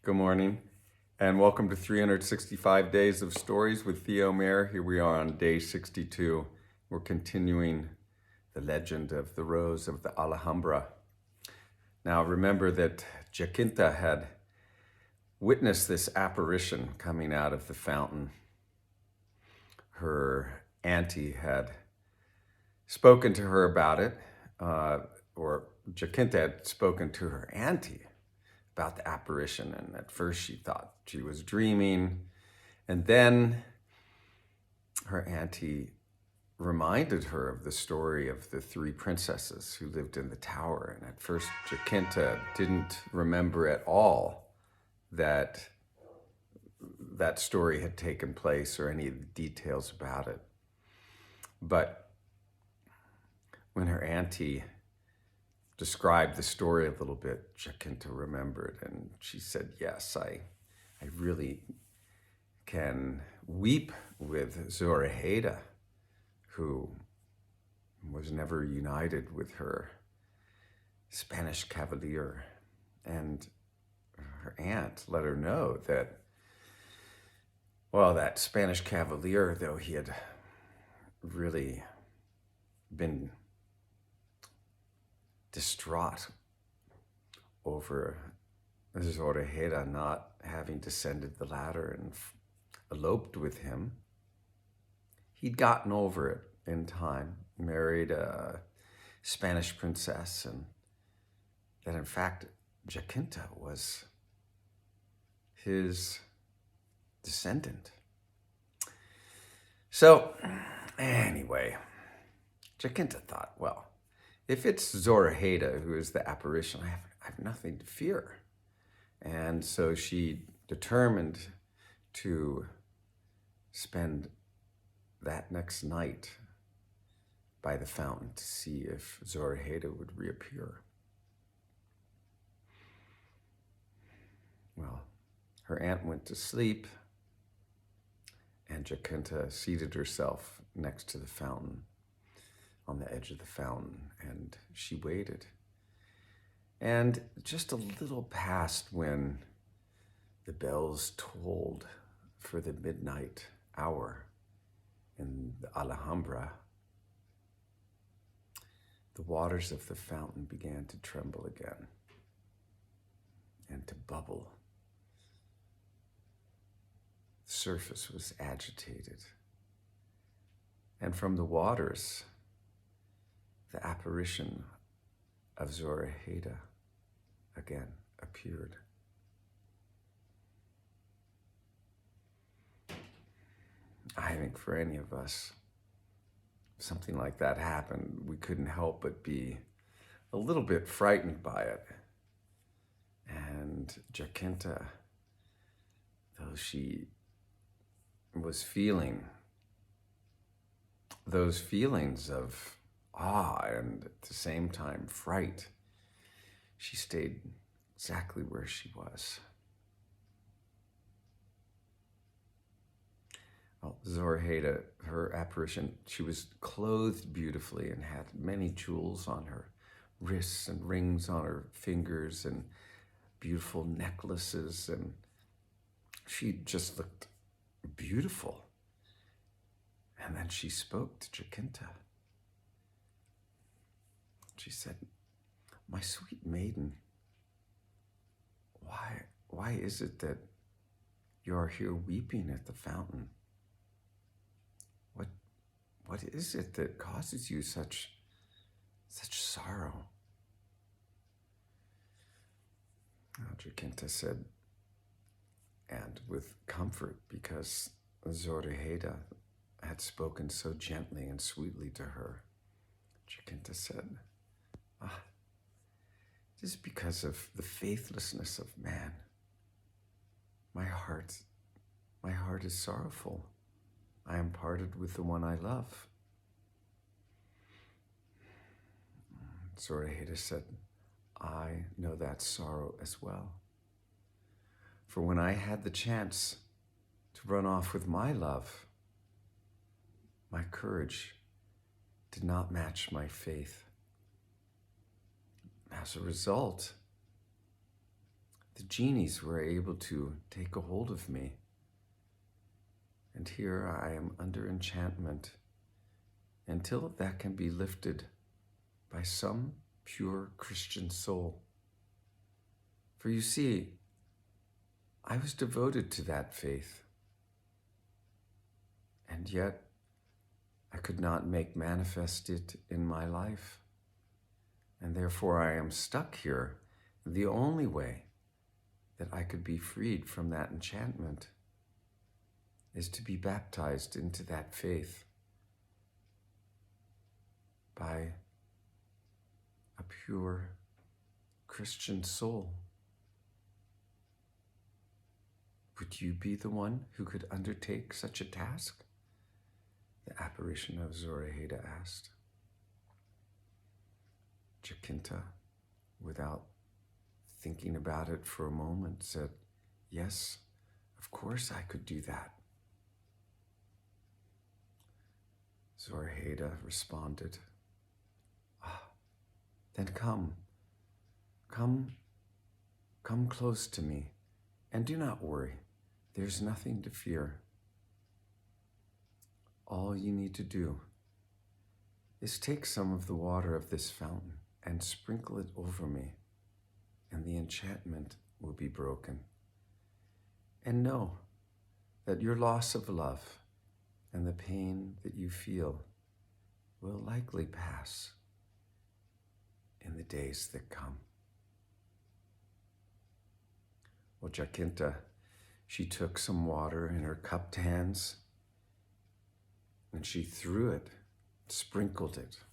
Good morning, and welcome to 365 Days of Stories with Theo Mayer. Here we are on day 62. We're continuing the legend of the Rose of the Alhambra. Now remember that Jacinta had witnessed this apparition coming out of the fountain. Her auntie had spoken to her about it, or Jacinta had spoken to her auntie about the apparition, and at first she thought she was dreaming, and then her auntie reminded her of the story of the three princesses who lived in the tower, and at first Jacinta didn't remember at all that that story had taken place or any of the details about it. But when her auntie described the story a little bit, Jacinta remembered, and she said, yes, I really can weep with Zorahayda, who was never united with her Spanish cavalier. And her aunt let her know that, well, that Spanish cavalier, though he had really been distraught over Zorahayda not having descended the ladder and eloped with him, he'd gotten over it in time, married a Spanish princess, and that in fact Jacinta was his descendant. So anyway, Jacinta thought, well, if it's Zorahayda who is the apparition, I have nothing to fear. And so she determined to spend that next night by the fountain to see if Zorahayda would reappear. Well, her aunt went to sleep, and Jacinta seated herself next to the fountain, on the edge of the fountain, and she waited. And just a little past when the bells tolled for the midnight hour in the Alhambra, the waters of the fountain began to tremble again and to bubble. The surface was agitated, and from the waters, the apparition of Zorahayda again appeared. I think for any of us, if something like that happened, we couldn't help but be a little bit frightened by it. And Jacinta, though she was feeling those feelings of awe and at the same time fright, she stayed exactly where she was. Well, Zorahayda, her apparition, she was clothed beautifully and had many jewels on her wrists and rings on her fingers and beautiful necklaces, and she just looked beautiful. And then she spoke to Jacinta. She said, my sweet maiden, why is it that you are here weeping at the fountain? What is it that causes you such sorrow? Jacinta said, and with comfort, because Zorahayda had spoken so gently and sweetly to her, Jacinta said, it is because of the faithlessness of man. My heart is sorrowful. I am parted with the one I love. Zorahayda said, I know that sorrow as well. For when I had the chance to run off with my love, my courage did not match my faith. As a result, the genies were able to take a hold of me. And here I am under enchantment until that can be lifted by some pure Christian soul. For you see, I was devoted to that faith, and yet I could not make manifest it in my life. And therefore I am stuck here. The only way that I could be freed from that enchantment is to be baptized into that faith by a pure Christian soul. Would you be the one who could undertake such a task? The apparition of Zorahayda asked. Jacinta, without thinking about it for a moment, said, "Yes, of course I could do that." Zorahayda responded, "Then come close to me, and do not worry. There's nothing to fear. All you need to do is take some of the water of this fountain and sprinkle it over me, and the enchantment will be broken. And know that your loss of love and the pain that you feel will likely pass in the days that come." Well, Jacinta, she took some water in her cupped hands and she threw it, sprinkled it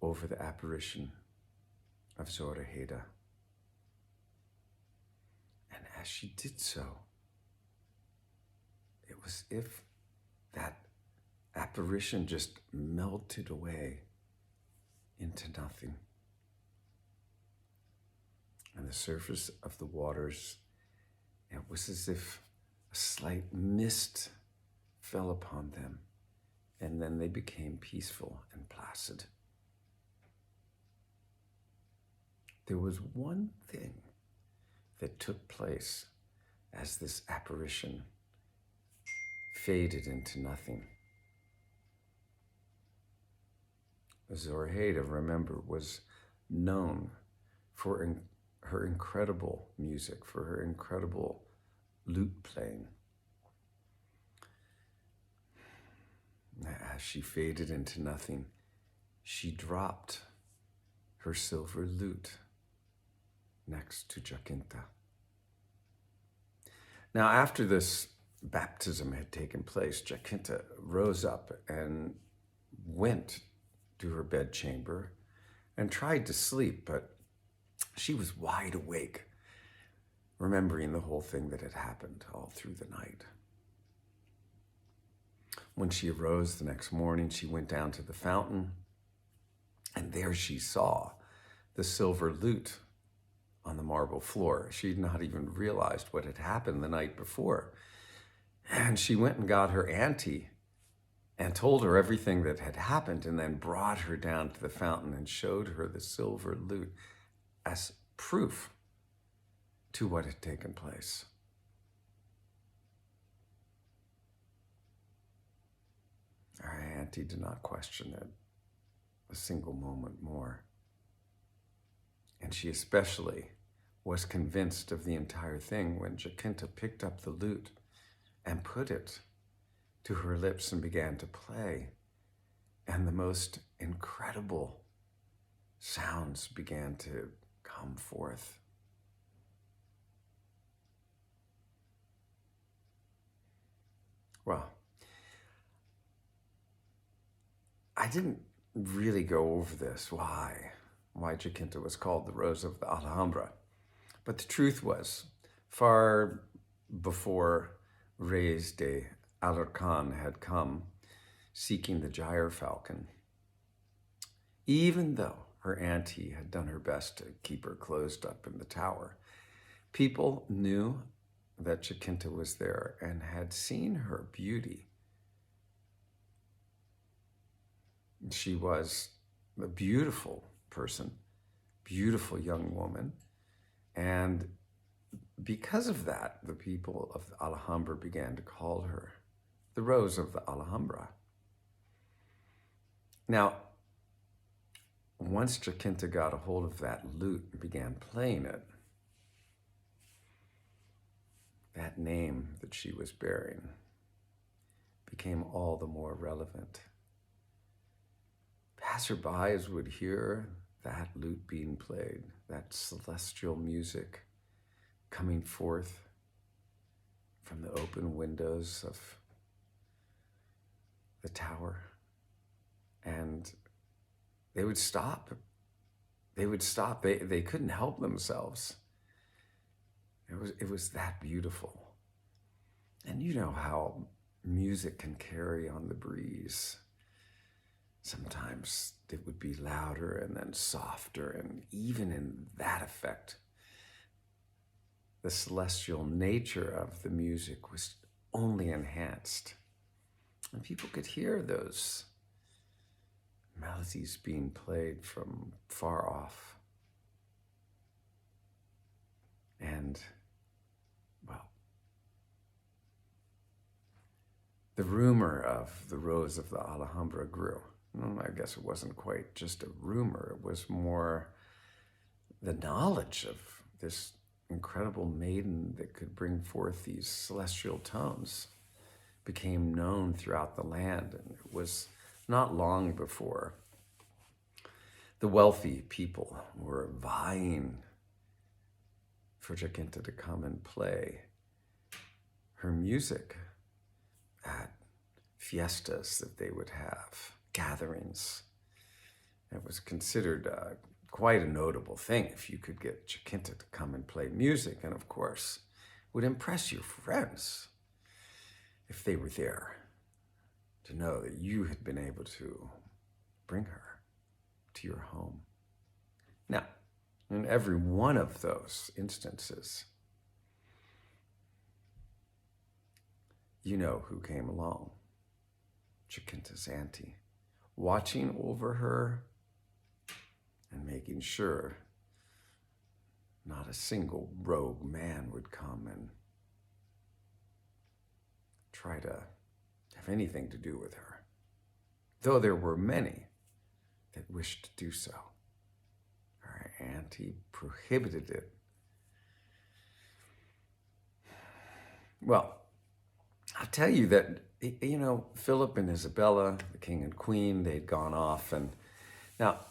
over the apparition of Zorahayda. And as she did so, it was as if that apparition just melted away into nothing. And the surface of the waters, it was as if a slight mist fell upon them, and then they became peaceful and placid. There was one thing that took place as this apparition faded into nothing. Zorahayda, remember, was known for her incredible music, for her incredible lute playing. As she faded into nothing, she dropped her silver lute next to Jacinta. Now, after this baptism had taken place, Jacinta rose up and went to her bedchamber and tried to sleep, but she was wide awake, remembering the whole thing that had happened all through the night. When she arose the next morning, she went down to the fountain, and there she saw the silver lute on the marble floor. She'd not even realized what had happened the night before. And she went and got her auntie and told her everything that had happened, and then brought her down to the fountain and showed her the silver lute as proof to what had taken place. Our auntie did not question it a single moment more. And she especially was convinced of the entire thing when Jacinta picked up the lute and put it to her lips and began to play. And the most incredible sounds began to come forth. Well, I didn't really go over this, why Jacinta was called the Rose of the Alhambra. But the truth was, far before Reyes de Alarcon had come seeking the gyre falcon, even though her auntie had done her best to keep her closed up in the tower, people knew that Jacinta was there and had seen her beauty. She was a beautiful person, beautiful young woman, And because of that, the people of the Alhambra began to call her the Rose of the Alhambra. Now, once Jacinta got a hold of that lute and began playing it, that name that she was bearing became all the more relevant. Passerbys would hear that lute being played, that celestial music coming forth from the open windows of the tower, and they would stop. They couldn't help themselves. It was that beautiful. And you know how music can carry on the breeze. Sometimes it would be louder and then softer, and even in that effect, the celestial nature of the music was only enhanced. And people could hear those melodies being played from far off. And, well, the rumor of the Rose of the Alhambra grew. I guess it wasn't quite just a rumor. It was more the knowledge of this incredible maiden that could bring forth these celestial tones became known throughout the land. And it was not long before the wealthy people were vying for Jacinta to come and play her music at fiestas that they would have, gatherings. It was considered quite a notable thing if you could get Jacinta to come and play music, and of course would impress your friends if they were there to know that you had been able to bring her to your home. Now, in every one of those instances, you know who came along. Jacinta's auntie, watching over her and making sure not a single rogue man would come and try to have anything to do with her, though there were many that wished to do so. Her auntie prohibited it. Well, I'll tell you that, you know, Philip and Isabella, the king and queen, they'd gone off. And now,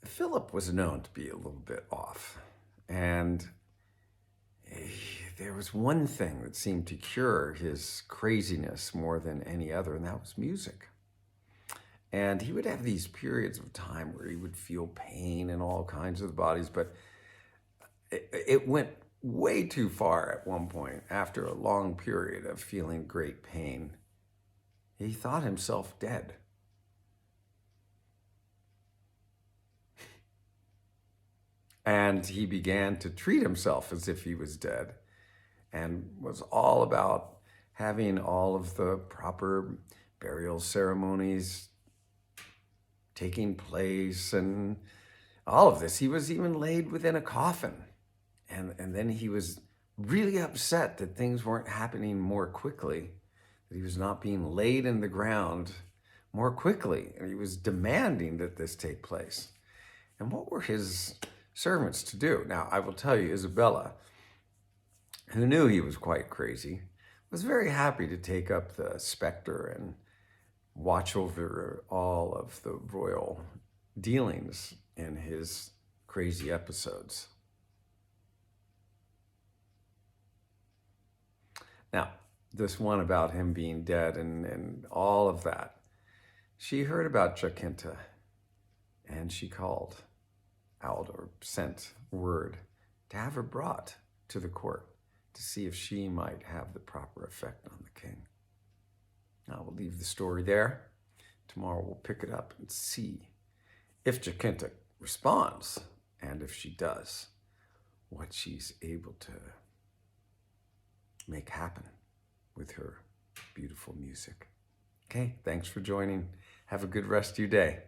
Philip was known to be a little bit off. And there was one thing that seemed to cure his craziness more than any other, and that was music. And he would have these periods of time where he would feel pain in all kinds of the bodies, but it went way too far at one point. After a long period of feeling great pain, he thought himself dead. And he began to treat himself as if he was dead, and was all about having all of the proper burial ceremonies taking place and all of this. He was even laid within a coffin. And then he was really upset that things weren't happening more quickly, that he was not being laid in the ground more quickly. And he was demanding that this take place. And what were his servants to do? Now, I will tell you, Isabella, who knew he was quite crazy, was very happy to take up the specter and watch over all of the royal dealings in his crazy episodes. Now, this one about him being dead and all of that, she heard about Jacinta, and she called out or sent word to have her brought to the court to see if she might have the proper effect on the king. Now, we'll leave the story there. Tomorrow we'll pick it up and see if Jacinta responds, and if she does, what she's able to make happen with her beautiful music. Okay, thanks for joining. Have a good rest of your day.